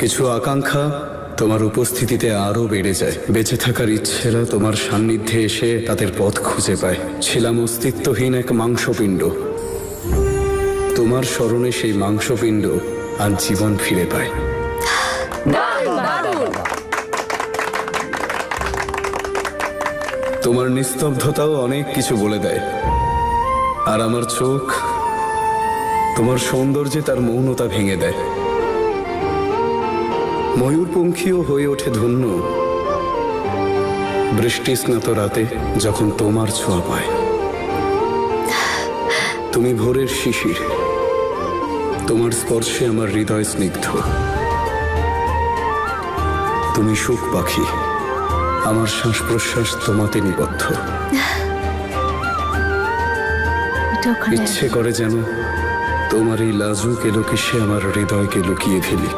কিছু আকাঙ্ক্ষা তোমার উপস্থিতিতে আরো বেড়ে যায়। বেঁচে থাকার ইচ্ছেরা তোমার সান্নিধ্যে এসে তাদের পথ খুঁজে পায়। ছিলাম অস্তিত্বহীন এক মাংসপিণ্ড, তোমার স্মরণে সেই মাংসপিণ্ড আর জীবন ফিরে পায়। তোমার নিস্তব্ধতাও অনেক কিছু বলে দেয়, আর আমার চোখ তোমার সৌন্দর্যে তার মৌনতা ভেঙে দেয়। ময়ূরপঙ্খীও হয়ে ওঠে ধন্য বৃষ্টিস্নাত রাতে যখন তোমার ছোঁয়া পায়। তুমি ভোরের শিশির, তোমার স্পর্শে আমার হৃদয় স্নিগ্ধ। তুমি সুখ পাখি, আমার শ্বাস প্রশ্বাস তোমাতে নিবদ্ধ। ইচ্ছে করে যেন তোমার এই লাজুক এলোকেশে আমার হৃদয়কে লুকিয়ে ফেলি।